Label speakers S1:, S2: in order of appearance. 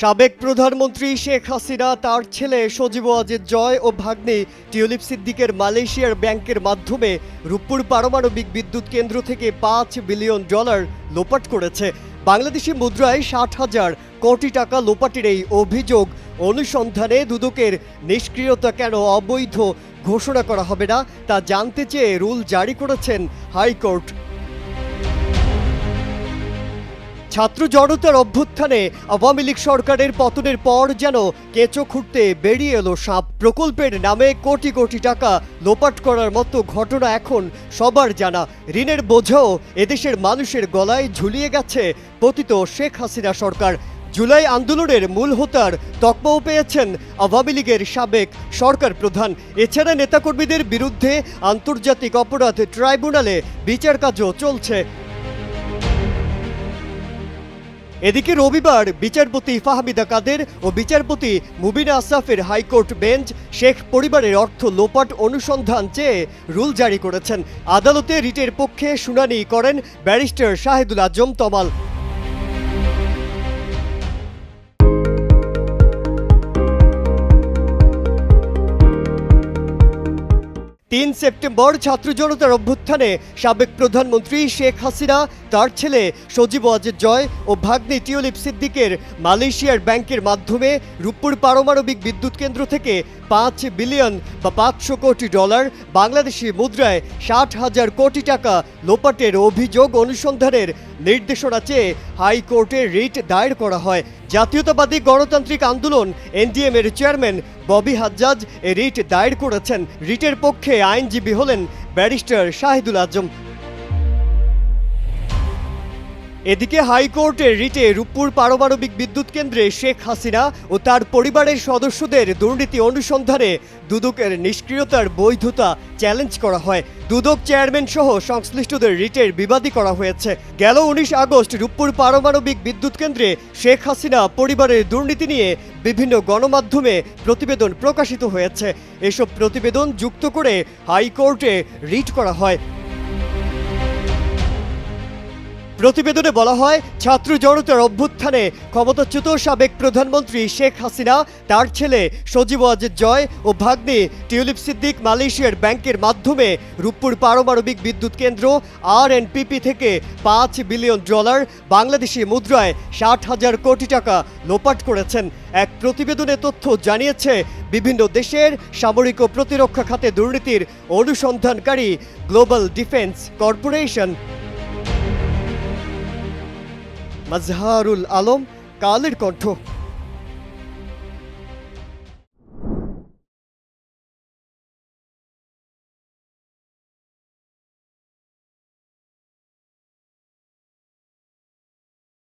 S1: সাবেক প্রধানমন্ত্রী শেখ হাসিনা তার ছেলে সজীব ওয়াজেদ জয় ও ভাগ্নে টিউলিপ সিদ্দিকের মালয়েশিয়ার ব্যাংকের মাধ্যমে রূপপুর পারমাণবিক বিদ্যুৎ কেন্দ্র থেকে $5 বিলিয়ন লোপাট করেছে। বাংলাদেশি মুদ্রায় 60,000 কোটি টাকা লোপাটের এই অভিযোগ অনুসন্ধানে দুদকের নিষ্ক্রিয়তা কেন অবৈধ ঘোষণা করা হবে না তা জানতে চেয়ে রুল জারি করেছেন হাইকোর্ট। ছাত্র জনতার অভ্যুত্থানে আওয়ামী লীগ সরকারের পতনের পর যেন কেঁচো খুঁড়তে বেরিয়ে এলো সাপ। প্রকল্পের নামে কোটি কোটি টাকা লোপাট করার মতো ঘটনা এখন সবার জানা। ঋণের বোঝাও এদেশের মানুষের গলায় ঝুলিয়ে গেছে পতিত শেখ হাসিনা সরকার। জুলাই আন্দোলনের মূল হোতার তকমাও পেয়েছেন আওয়ামী লীগের সাবেক সরকার প্রধান। এছাড়া নেতাকর্মীদের বিরুদ্ধে আন্তর্জাতিক অপরাধ ট্রাইব্যুনালে বিচার কাজও চলছে। এদিকে রবিবার বিচারপতি ফাহমিদা কাদের ও বিচারপতি মুবিনা আসাফের হাইকোর্ট বেঞ্চ শেখ পরিবারের অর্থ লোপাট অনুসন্ধান চেয়ে রুল জারি করেছেন। আদালতে রিটের পক্ষে শুনানি করেন ব্যারিস্টার শাহেদুল আজম তমাল। ৩ সেপ্টেম্বর ছাত্র জনতার অভ্যুত্থানে সাবেক প্রধানমন্ত্রী শেখ হাসিনা তার ছেলে সজীব ওয়াজেদ জয় ও ভাগ্নে টিউলিপ সিদ্দিকের মালয়েশিয়ার ব্যাংকের মাধ্যমে রূপপুর পারমাণবিক বিদ্যুৎ কেন্দ্র থেকে $5 বিলিয়ন বা $500 কোটি বাংলাদেশি মুদ্রায় 60,000 কোটি টাকা লোপাটের অভিযোগ অনুসন্ধানের নির্দেশনা চেয়ে হাইকোর্টে রিট দায়ের করা হয়। জাতীয়তাবাদী গণতান্ত্রিক আন্দোলন এনডিএম এর চেয়ারম্যান ববি হাজ্জাজ এ রিট দায়ের করেছেন। রিটের পক্ষে আইনজীবী হলেন ব্যারিস্টার শাহিদুল আজম। এদিকে হাইকোর্টের রিটে রূপপুর পারমাণবিক বিদ্যুৎ কেন্দ্রে শেখ হাসিনা ও তার পরিবারের সদস্যদের দুর্নীতি অনুসন্ধানে দুদকের নিষ্ক্রিয়তার বৈধতা চ্যালেঞ্জ করা হয়। দুদক চেয়ারম্যান সহ সংশ্লিষ্টদের রিটের বিবাদী করা হয়েছে। গেল 19 আগস্ট রূপপুর পারমাণবিক বিদ্যুৎ কেন্দ্রে শেখ হাসিনা পরিবারের দুর্নীতি নিয়ে বিভিন্ন গণমাধ্যমে প্রতিবেদন প্রকাশিত হয়েছে। এসব প্রতিবেদন যুক্ত করে হাইকোর্টে রিট করা হয়। প্রতিবেদনে বলা হয়, ছাত্র জনতার অভ্যুত্থানে ক্ষমতাচ্যুত সাবেক প্রধানমন্ত্রী শেখ হাসিনা তার ছেলে সজীব ওয়াজেদ জয় ও ভাগ্নে টিউলিপ সিদ্দিক মালয়েশিয়ার ব্যাংকের মাধ্যমে রূপপুর পারমাণবিক বিদ্যুৎ কেন্দ্র RNPP থেকে $5 বিলিয়ন বাংলাদেশি মুদ্রায় 60,000 কোটি টাকা লোপাট করেছেন। এক প্রতিবেদনে তথ্য জানিয়েছে বিভিন্ন দেশের সামরিক ও প্রতিরক্ষা খাতে দুর্নীতির অনুসন্ধানকারী global defence corporation. Mazharul Alam, Kaler কণ্ঠ।